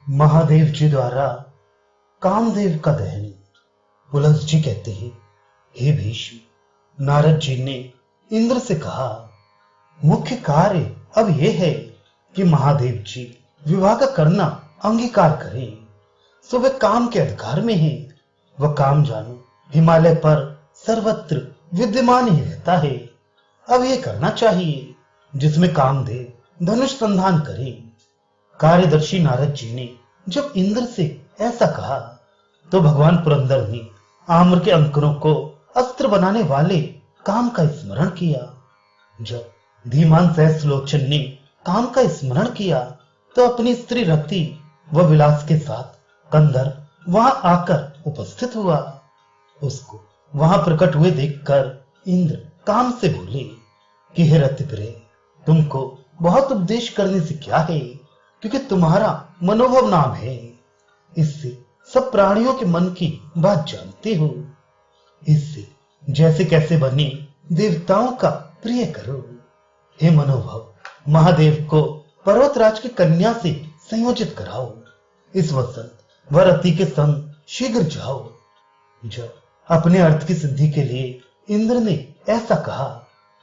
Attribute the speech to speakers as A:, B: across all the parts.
A: महादेव जी द्वारा कामदेव का दहन। पुलस्त जी कहते हैं, हे भीष्म, नारद जी ने इंद्र से कहा, मुख्य कार्य अब यह है कि महादेव जी विवाह का करना अंगीकार करें। सो वे काम के अधिकार में हैं। वह काम जानो हिमालय पर सर्वत्र विद्यमान ही रहता है। अब यह करना चाहिए जिसमें कामदेव धनुष संधान करे। कार्यदर्शी नारद जी ने जब इंद्र से ऐसा कहा तो भगवान पुरंदर ने आम्र के अंकुरों को अस्त्र बनाने वाले काम का स्मरण किया। जब धीमान सहस्रलोचन ने काम का स्मरण किया तो अपनी स्त्री रति व विलास के साथ कंदर वहां आकर उपस्थित हुआ। उसको वहां प्रकट हुए देखकर इंद्र काम से बोले कि हे रतिप्रिय, तुमको बहुत उपदेश करने से क्या है, क्योंकि तुम्हारा मनोभव नाम है। इससे सब प्राणियों के मन की बात जानते हो। इससे जैसे कैसे बने देवताओं का प्रिय करो। हे मनोभव, महादेव को पर्वतराज की कन्या से संयोजित कराओ। इस वसंत व रति के संग शीघ्र जाओ। जब अपने अर्थ की सिद्धि के लिए इंद्र ने ऐसा कहा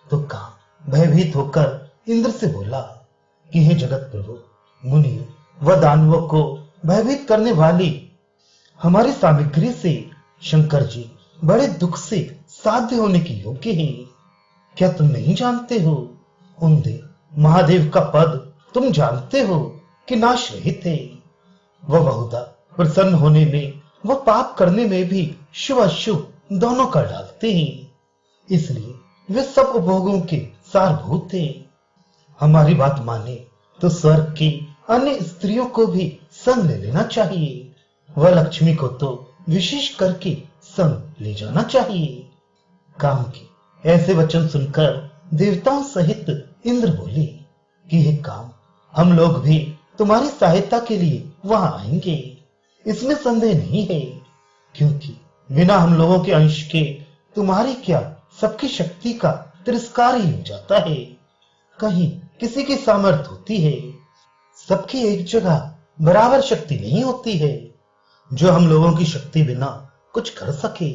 A: तो काम भयभीत होकर इंद्र से बोला कि हे जगत प्रभु, मुनियों व दानवों को भयभीत करने वाली हमारी सामग्री से शंकर जी बड़े दुख से साध्य होने की योग्य हैं। क्या तुम नहीं जानते हो? उनदेव महादेव का पद तुम जानते हो कि नाश रहित है। वह बहुधा प्रसन्न होने में व पाप करने में भी शुभ अशुभ दोनों कर डालते हैं। इसलिए वे सब उपभोगों के सारभूत हैं। हमारी बात माने तो स्वर्ग की अन्य स्त्रियों को भी संग ले लेना चाहिए। वह लक्ष्मी को तो विशेष करके संग ले जाना चाहिए। काम के ऐसे वचन सुनकर देवताओं सहित इंद्र बोले कि हे काम, हम लोग भी तुम्हारी सहायता के लिए वहां आएंगे। इसमें संदेह नहीं है, क्योंकि बिना हम लोगों के अंश के तुम्हारी क्या सबकी शक्ति का तिरस्कार ही हो जाता है। कहीं किसी की सामर्थ्य होती है, सबकी एक जगह बराबर शक्ति नहीं होती है जो हम लोगों की शक्ति बिना कुछ कर सके।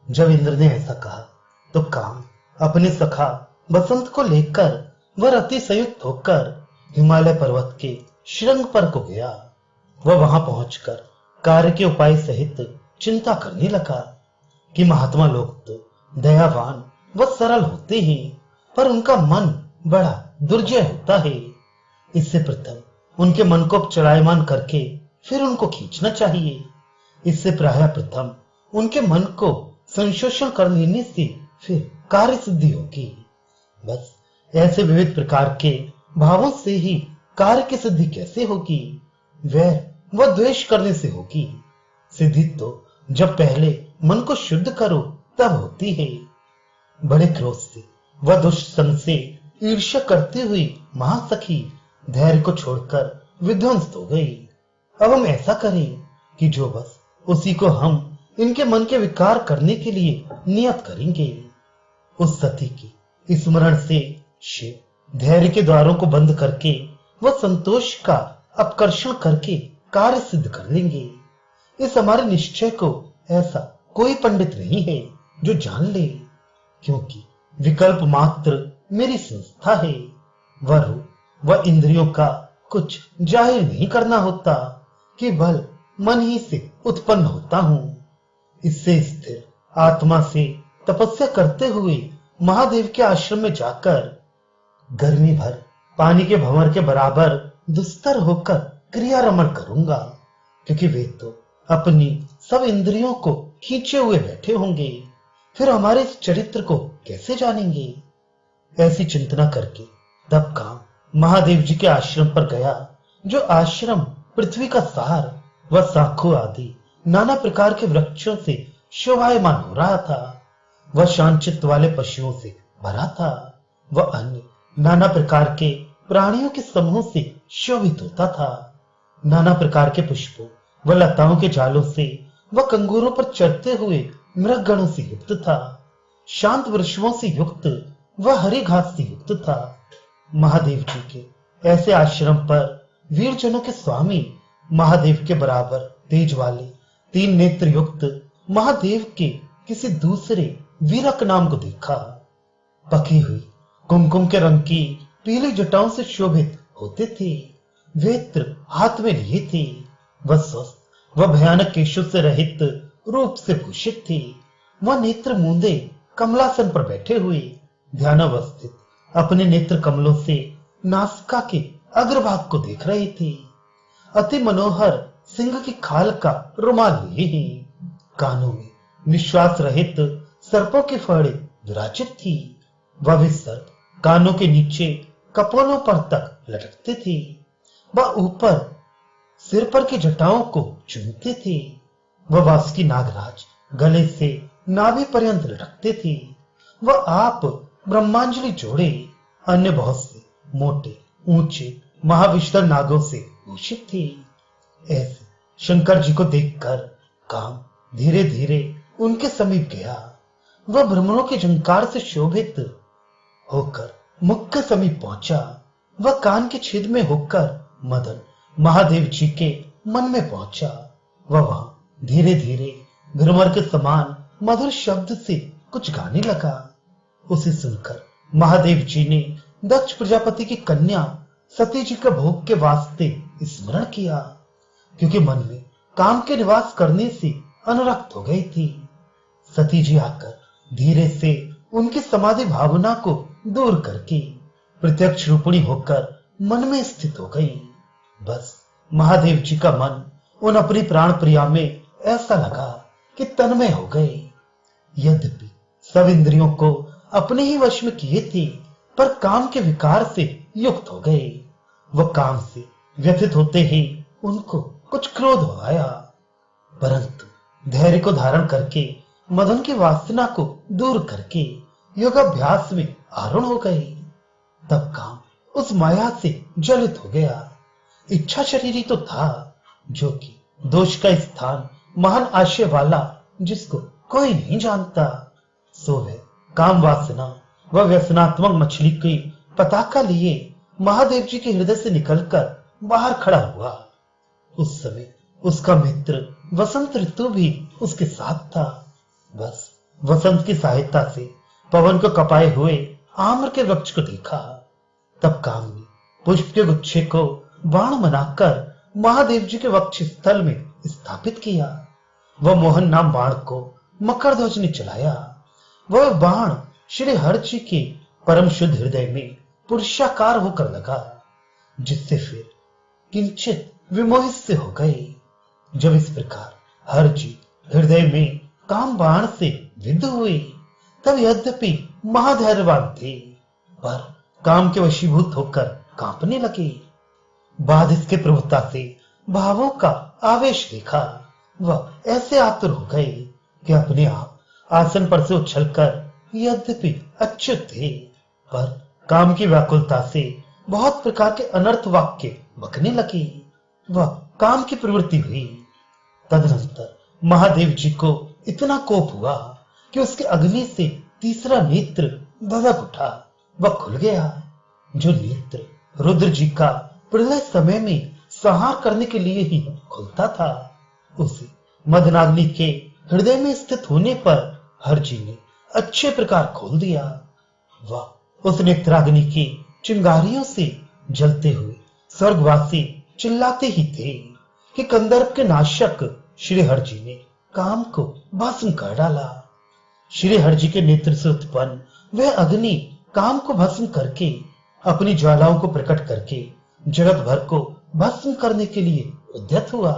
A: जब इंद्र ने ऐसा कहा तो काम अपने सखा बसंत को लेकर वह रति संयुक्त होकर हिमालय पर्वत के श्रृंग पर को गया। वह वहां पहुंचकर कार्य के उपाय सहित चिंता करने लगा कि महात्मा लोग तो दयावान व सरल होते हैं, पर उनका मन बड़ा दुर्जय होता है। इससे प्रथम उनके मन को चलायमान करके फिर उनको खींचना चाहिए। इससे प्रायः प्रथम उनके मन को संशोषण कर लेने से फिर कार्य सिद्धि होगी। बस ऐसे विविध प्रकार के भावों से ही कार्य की सिद्धि कैसे होगी? वैर व द्वेष करने से होगी। सिद्धि तो जब पहले मन को शुद्ध करो तब होती है। बड़े क्रोध से व दुष्ट संग से ईर्ष्या करते हुए महासखी धैर्य को छोड़कर विध्वंस हो गई। अब हम ऐसा करें कि जो बस उसी को हम इनके मन के विकार करने के लिए नियत करेंगे। उस सती की स्मरण से शिव धैर्य के द्वारों को बंद करके वह संतोष का अपकर्षण करके कार्य सिद्ध कर लेंगे। इस हमारे निश्चय को ऐसा कोई पंडित नहीं है जो जान ले, क्योंकि विकल्प मात्र मेरी संस्था है। वह रूप व इंद्रियों का कुछ जाहिर नहीं करना होता, केवल मन ही से उत्पन्न होता हूं। इससे स्थिर आत्मा से तपस्या करते हुए महादेव के आश्रम में जाकर गर्मी भर पानी के भंवर के बराबर दुस्तर होकर क्रिया रमण करूंगा, क्योंकि वे तो अपनी सब इंद्रियों को खींचे हुए बैठे होंगे। फिर हमारे इस चरित्र को कैसे जानेंगे? ऐसी चिंतना करके तब काम महादेव जी के आश्रम पर गया, जो आश्रम पृथ्वी का सार व साखू आदि नाना प्रकार के वृक्षों से शोभायमान हो रहा था। वह शांत वाले पशुओं से भरा था। वह अन्य नाना प्रकार के प्राणियों के समूह से शोभित होता था। नाना प्रकार के पुष्पों व लताओं के जालों से वह कंगूरों पर चढ़ते हुए मृगगणों से युक्त था। शांत वृक्षों से युक्त वह हरी घास से युक्त था। महादेव जी के ऐसे आश्रम पर वीरजनों के स्वामी महादेव के बराबर तेज वाले 3 नेत्र युक्त महादेव के किसी दूसरे वीरक नाम को देखा। पकी हुई कुमकुम के रंग की पीली जटाओं से शोभित होते थे। वेत्र हाथ में लिए थे। वह स्वस्थ वह भयानक केशों से रहित रूप से भूषित थी। वह नेत्र मूंदे कमलासन पर बैठे हुए ध्यानावस्थित अपने नेत्र कमलों से नासिका के अग्रभाग को देख रहे थे। अति मनोहर सिंह की खाल का रुमाल लिए ही कानों में निश्वास रहित सर्पों की फड़े विराजित थी। वह भी सर्प कानों के नीचे कपोलों पर तक लटकते थे। वह ऊपर सिर पर की जटाओं को चूमते थे। वह वासुकी नागराज गले से नाभि पर्यंत लटकते थे। वह आप ब्रह्मांजलि जोड़े अन्य बहुत से मोटे ऊंचे महाविष्णु नागों से भूषित थे। ऐसे शंकर जी को देखकर काम धीरे धीरे उनके समीप गया। वह भ्रमरों के झंकार से शोभित होकर मुख के समीप पहुंचा। वह कान के छेद में होकर मदन महादेव जी के मन में पहुंचा। वह वहां धीरे धीरे भ्रमर के समान मधुर शब्द से कुछ गाने लगा। उसे सुनकर महादेव जी ने दक्ष प्रजापति की कन्या सती जी के भोग के वास्ते स्मरण किया, क्योंकि मन में काम के निवास करने से अनुरक्त हो गई थी। सती जी आकर धीरे से उनकी समाधि भावना को दूर करके प्रत्यक्ष रूपिणी होकर मन में स्थित हो गई। बस महादेव जी का मन उन अपनी प्राण प्रिया में ऐसा लगा कि तन्मय हो गए। यद्यपि सब इंद्रियों को अपने ही वश में किए थे, पर काम के विकार से युक्त हो गए। वह काम से व्यथित होते ही उनको कुछ क्रोध हो आया, परंतु धैर्य को धारण करके मदन की वासना को दूर करके योगाभ्यास में आरूढ़ हो गए। तब काम उस माया से जलित हो गया। इच्छा शरीरी तो था, जो कि दोष का स्थान महान आशय वाला जिसको कोई नहीं जानता। सो वह काम वासना वह व्यसनात्मक मछली की पताका लिए महादेव जी के हृदय से निकलकर बाहर खड़ा हुआ। उस समय उसका मित्र वसंत ऋतु भी उसके साथ था। बस वसंत की सहायता से पवन को कपाए हुए आम्र के वृक्ष को देखा। तब काम ने पुष्प के गुच्छे को बाण बनाकर महादेव जी के वक्ष स्थल में स्थापित किया। वह मोहन नाम बाण को मकर ध्वज ने चलाया। वह बाण श्री हर जी के परम शुद्ध हृदय में पुरुषाकार होकर लगा, जिससे फिर किंचित विमोहित से हो गए। जब इस प्रकार हर जी हृदय में काम बाण से विद्ध हुए, तब यद्यपि महाधैर्यवान थे, पर काम के वशीभूत होकर कांपने लगे। बाद इसके प्रभुता से भावों का आवेश देखा। वह ऐसे आतुर हो गए कि अपने आप आसन पर से उछलकर यद्यपि अच्युत थे, पर काम की व्याकुलता से बहुत प्रकार के अनर्थ वाक्य बकने लगे। वह काम की प्रवृत्ति हुई। तदनंतर महादेव जी को इतना कोप हुआ कि उसके अग्नि से तीसरा नेत्र धधक उठा। वह खुल गया। जो नेत्र रुद्र जी का प्रलय समय में संहार करने के लिए ही खुलता था, उसे मदनाग्नि के हृदय में स्थित होने पर हर जी ने अच्छे प्रकार खोल दिया। वह उस नेत्राग्नि की चिंगारियों से जलते हुए स्वर्गवासी चिल्लाते ही थे कि कंदर्प के नाशक श्री हर जी ने काम को भस्म कर डाला। श्री हर जी के नेत्र से उत्पन्न वह अग्नि काम को भस्म करके अपनी ज्वालाओं को प्रकट करके जगत भर को भस्म करने के लिए उद्यत हुआ।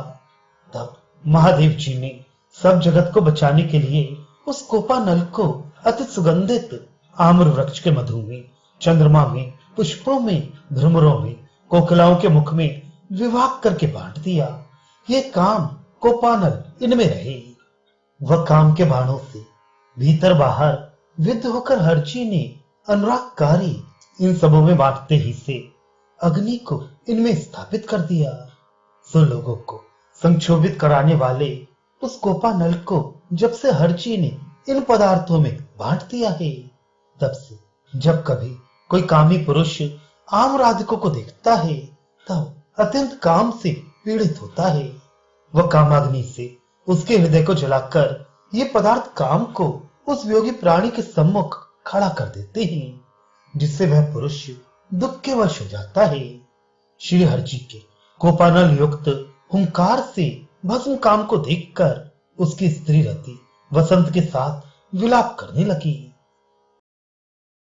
A: तब महादेव जी ने सब जगत को बचाने के लिए उस कोपा नल को अति सुगंधित आम्र वृक्ष के मधु में, चंद्रमा में, पुष्पों में, भ्रमरों में, कोकिलाओं के मुख में विभाग करके बांट दिया। ये काम कोपानल इनमें रहे। वह काम के बाणों से भीतर बाहर विद्ध होकर हर जी ने अनुरागकारी इन सबों में बांटते ही से अग्नि को इनमें स्थापित कर दिया। सो लोगों को संक्षोभित कराने वाले उस कोपा नल को जब से हर जी ने इन पदार्थों में बांट दिया है, तब से जब कभी कोई कामी पुरुष आम राधिकों को देखता है, तब अत्यंत काम से पीड़ित होता है। वह कामाग्नि से उसके हृदय को जलाकर ये पदार्थ काम को उस वियोगी प्राणी के सम्मुख खड़ा कर देते हैं, जिससे वह पुरुष दुख के वश हो जाता है। श्री हरि के कोपानल युक्त हुंकार से भस्म काम को देखकर उसकी स्त्री रति वसंत के साथ विलाप करने लगी।